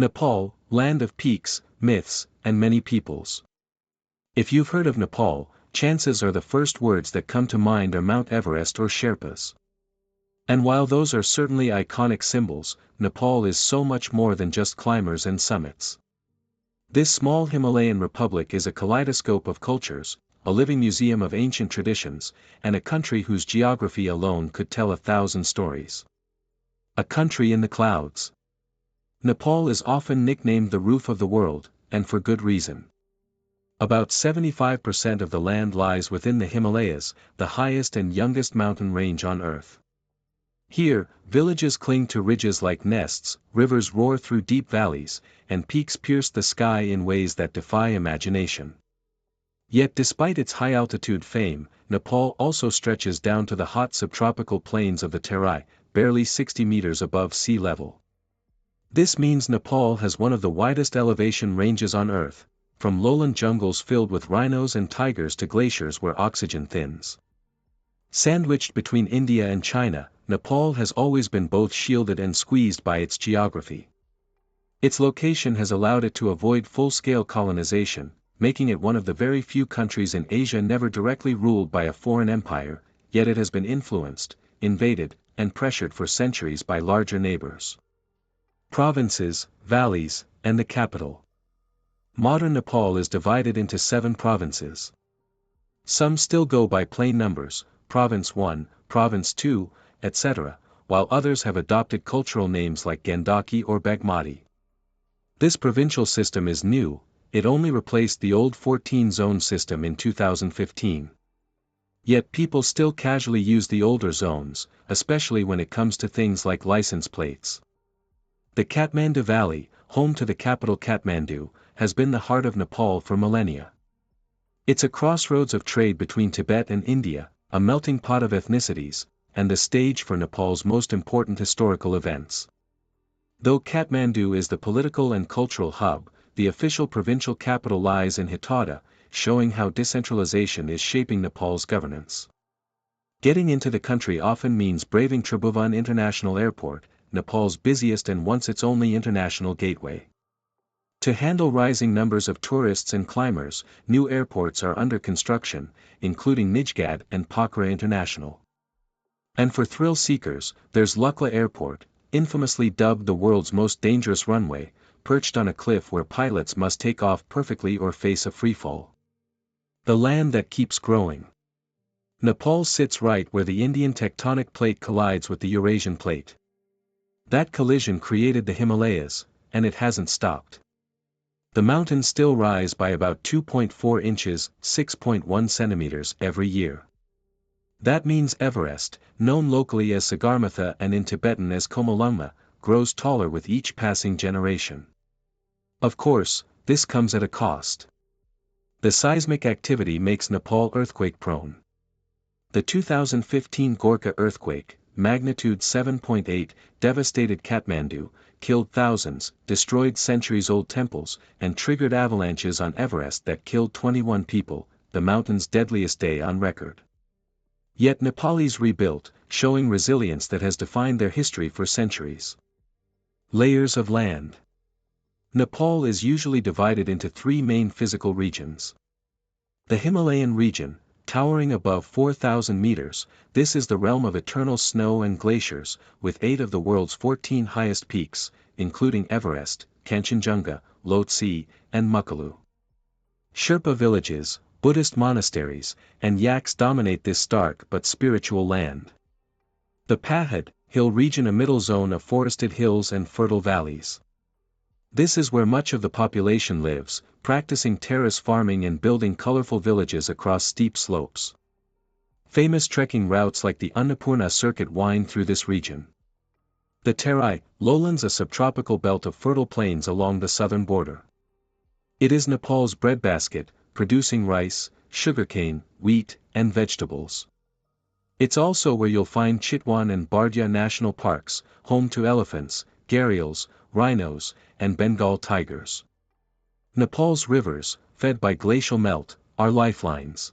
Nepal, land of peaks, myths, and many peoples. If you've heard of Nepal, chances are the first words that come to mind are Mount Everest or Sherpas. And while those are certainly iconic symbols, Nepal is so much more than just climbers and summits. This small Himalayan republic is a kaleidoscope of cultures, a living museum of ancient traditions, and a country whose geography alone could tell 1,000 stories. A country in the clouds. Nepal is often nicknamed the roof of the world, and for good reason. About 75% of the land lies within the Himalayas, the highest and youngest mountain range on Earth. Here, villages cling to ridges like nests, rivers roar through deep valleys, and peaks pierce the sky in ways that defy imagination. Yet despite its high-altitude fame, Nepal also stretches down to the hot subtropical plains of the Terai, barely 60 meters above sea level. This means Nepal has one of the widest elevation ranges on Earth, from lowland jungles filled with rhinos and tigers to glaciers where oxygen thins. Sandwiched between India and China, Nepal has always been both shielded and squeezed by its geography. Its location has allowed it to avoid full-scale colonization, making it one of the very few countries in Asia never directly ruled by a foreign empire, yet it has been influenced, invaded, and pressured for centuries by larger neighbors. Provinces, valleys, and the capital. Modern Nepal is divided into 7 provinces. Some still go by plain numbers, Province 1, Province 2, etc., while others have adopted cultural names like Gandaki or Bagmati. This provincial system is new, it only replaced the old 14-zone system in 2015. Yet people still casually use the older zones, especially when it comes to things like license plates. The Kathmandu Valley, home to the capital Kathmandu, has been the heart of Nepal for millennia. It's a crossroads of trade between Tibet and India, a melting pot of ethnicities, and the stage for Nepal's most important historical events. Though Kathmandu is the political and cultural hub, the official provincial capital lies in Hitauda, showing how decentralization is shaping Nepal's governance. Getting into the country often means braving Tribhuvan International Airport, Nepal's busiest and once its only international gateway. To handle rising numbers of tourists and climbers, new airports are under construction, including Nijgad and Pokhara International. And for thrill seekers, there's Lukla Airport, infamously dubbed the world's most dangerous runway, perched on a cliff where pilots must take off perfectly or face a freefall. The land that keeps growing. Nepal sits right where the Indian tectonic plate collides with the Eurasian plate. That collision created the Himalayas, and it hasn't stopped. The mountains still rise by about 2.4 inches, 6.1 centimeters every year. That means Everest, known locally as Sagarmatha and in Tibetan as Komalungma, grows taller with each passing generation. Of course, this comes at a cost. The seismic activity makes Nepal earthquake-prone. The 2015 Gorkha earthquake, magnitude 7.8, devastated Kathmandu, killed thousands, destroyed centuries-old temples, and triggered avalanches on Everest that killed 21 people, the mountain's deadliest day on record. Yet Nepalis rebuilt, showing resilience that has defined their history for centuries. Layers of land. Nepal is usually divided into 3 main physical regions. The Himalayan region, towering above 4,000 meters, this is the realm of eternal snow and glaciers, with 8 of the world's 14 highest peaks, including Everest, Kanchenjunga, Lhotse, and Makalu. Sherpa villages, Buddhist monasteries, and yaks dominate this stark but spiritual land. The Pahad hill region, a middle zone of forested hills and fertile valleys. This is where much of the population lives, practicing terrace farming and building colorful villages across steep slopes. Famous trekking routes like the Annapurna circuit wind through this region. The Terai lowlands, a subtropical belt of fertile plains along the southern border. It is Nepal's breadbasket, producing rice, sugarcane, wheat, and vegetables. It's also where you'll find Chitwan and Bardya national parks, home to elephants, gharials, rhinos, and Bengal tigers. Nepal's rivers, fed by glacial melt, are lifelines.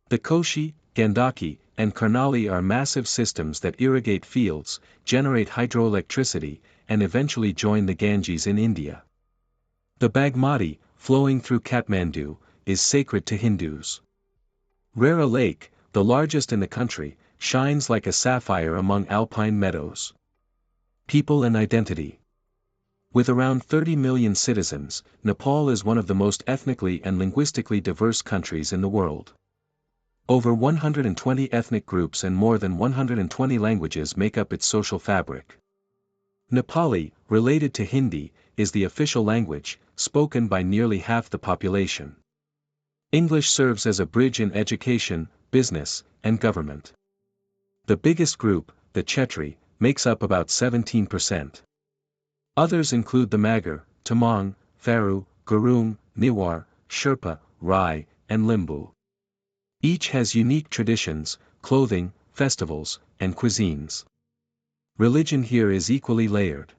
The Koshi, Gandaki, and Karnali are massive systems that irrigate fields, generate hydroelectricity, and eventually join the Ganges in India. The Bagmati, flowing through Kathmandu, is sacred to Hindus. Rara Lake, the largest in the country, shines like a sapphire among alpine meadows. People and identity. With around 30 million citizens, Nepal is one of the most ethnically and linguistically diverse countries in the world. Over 120 ethnic groups and more than 120 languages make up its social fabric. Nepali, related to Hindi, is the official language, spoken by nearly half the population. English serves as a bridge in education, business, and government. The biggest group, the Chetri, makes up about 17%. Others include the Magar, Tamang, Tharu, Gurung, Newar, Sherpa, Rai, and Limbu. Each has unique traditions, clothing, festivals, and cuisines. Religion here is equally layered.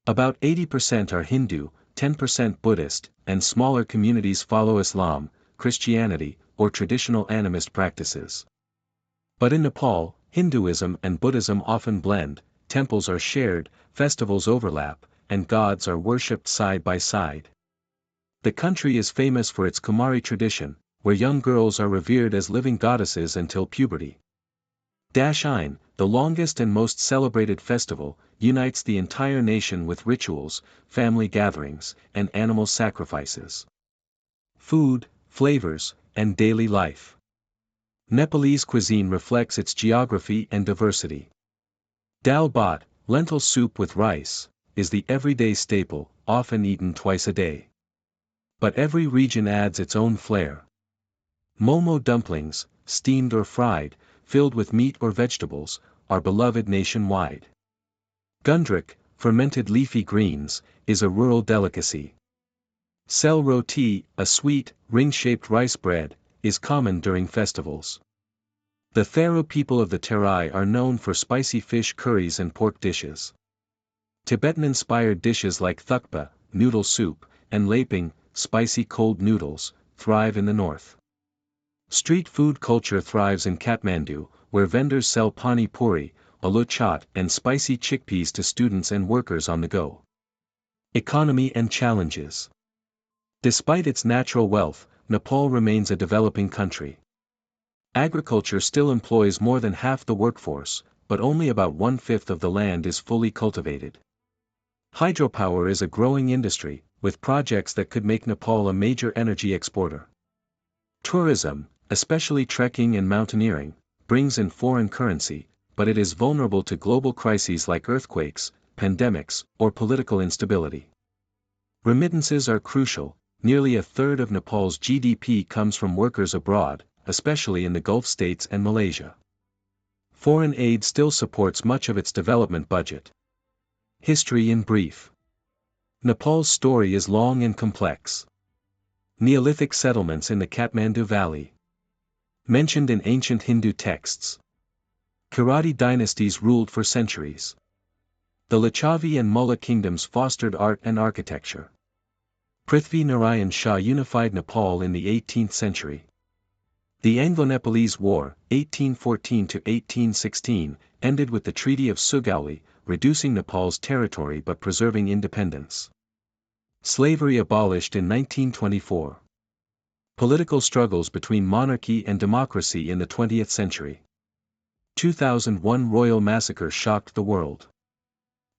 About 80% are Hindu, 10% Buddhist, and smaller communities follow Islam, Christianity, or traditional animist practices. But in Nepal, Hinduism and Buddhism often blend, temples are shared, festivals overlap, and gods are worshipped side by side. The country is famous for its Kumari tradition, where young girls are revered as living goddesses until puberty. Dashain, the longest and most celebrated festival, unites the entire nation with rituals, family gatherings, and animal sacrifices. Food, flavors, and daily life. Nepalese cuisine reflects its geography and diversity. Dal bhat, lentil soup with rice, is the everyday staple, often eaten twice a day. But every region adds its own flair. Momo dumplings, steamed or fried, filled with meat or vegetables, are beloved nationwide. Gundruk, fermented leafy greens, is a rural delicacy. Sel roti, a sweet, ring-shaped rice bread, is common during festivals. The Tharo people of the Terai are known for spicy fish curries and pork dishes. Tibetan-inspired dishes like thukpa, noodle soup, and laping, spicy cold noodles, thrive in the north. Street food culture thrives in Kathmandu, where vendors sell pani puri, aloo chaat and spicy chickpeas to students and workers on the go. Economy and challenges. Despite its natural wealth, Nepal remains a developing country. Agriculture still employs more than half the workforce, but only about one-fifth of the land is fully cultivated. Hydropower is a growing industry, with projects that could make Nepal a major energy exporter. Tourism, especially trekking and mountaineering, brings in foreign currency, but it is vulnerable to global crises like earthquakes, pandemics, or political instability. Remittances are crucial. Nearly a third of Nepal's GDP comes from workers abroad, especially in the Gulf states and Malaysia. Foreign aid still supports much of its development budget. History in brief. Nepal's story is long and complex. Neolithic settlements in the Kathmandu Valley. Mentioned in ancient Hindu texts. Kiratti dynasties ruled for centuries. The Lichavi and Mullah kingdoms fostered art and architecture. Prithvi Narayan Shah unified Nepal in the 18th century. The Anglo-Nepalese War, 1814–1816, ended with the Treaty of Sugauli, reducing Nepal's territory but preserving independence. Slavery abolished in 1924. Political struggles between monarchy and democracy in the 20th century. 2001 royal massacre shocked the world.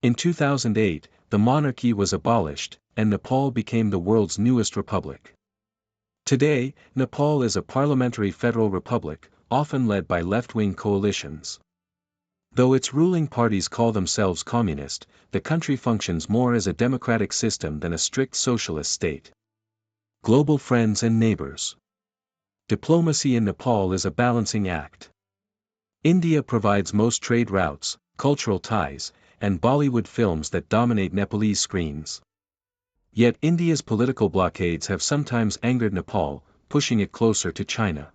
In 2008, the monarchy was abolished, and Nepal became the world's newest republic. Today, Nepal is a parliamentary federal republic, often led by left-wing coalitions. Though its ruling parties call themselves communist, the country functions more as a democratic system than a strict socialist state. Global friends and neighbors. Diplomacy in Nepal is a balancing act. India provides most trade routes, cultural ties, and Bollywood films that dominate Nepalese screens. Yet India's political blockades have sometimes angered Nepal, pushing it closer to China.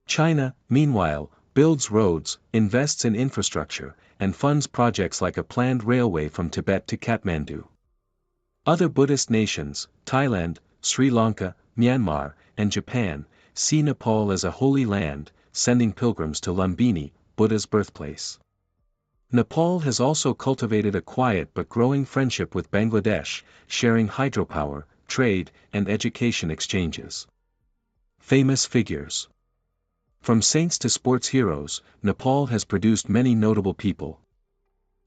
China, meanwhile, builds roads, invests in infrastructure, and funds projects like a planned railway from Tibet to Kathmandu. Other Buddhist nations, Thailand, Sri Lanka, Myanmar, and Japan, see Nepal as a holy land, sending pilgrims to Lumbini, Buddha's birthplace. Nepal has also cultivated a quiet but growing friendship with Bangladesh, sharing hydropower, trade, and education exchanges. Famous figures. From saints to sports heroes, Nepal has produced many notable people.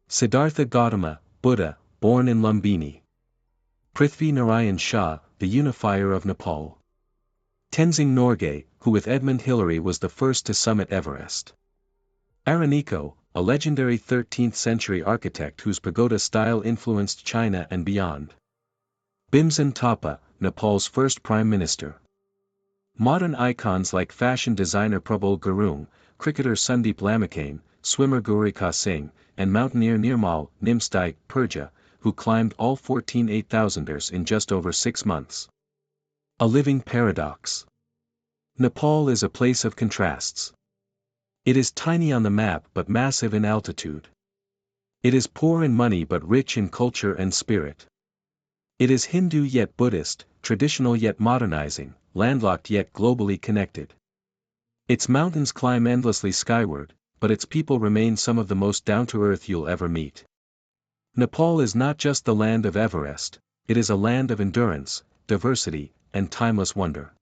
Siddhartha Gautama, Buddha, born in Lumbini. Prithvi Narayan Shah, the unifier of Nepal. Tenzing Norgay, who with Edmund Hillary was the first to summit Everest. Araniko, a legendary 13th-century architect whose pagoda style influenced China and beyond. Bimsen Thapa, Nepal's first prime minister. Modern icons like fashion designer Prabal Gurung, cricketer Sundeep Lamakane, swimmer Gaurika Singh, and mountaineer Nirmal Nimsdai Purja, who climbed all 14 8,000ers in just over 6 months. A living paradox. Nepal is a place of contrasts. It is tiny on the map but massive in altitude. It is poor in money but rich in culture and spirit. It is Hindu yet Buddhist, traditional yet modernizing, landlocked yet globally connected. Its mountains climb endlessly skyward, but its people remain some of the most down-to-earth you'll ever meet. Nepal is not just the land of Everest, it is a land of endurance, diversity, and timeless wonder.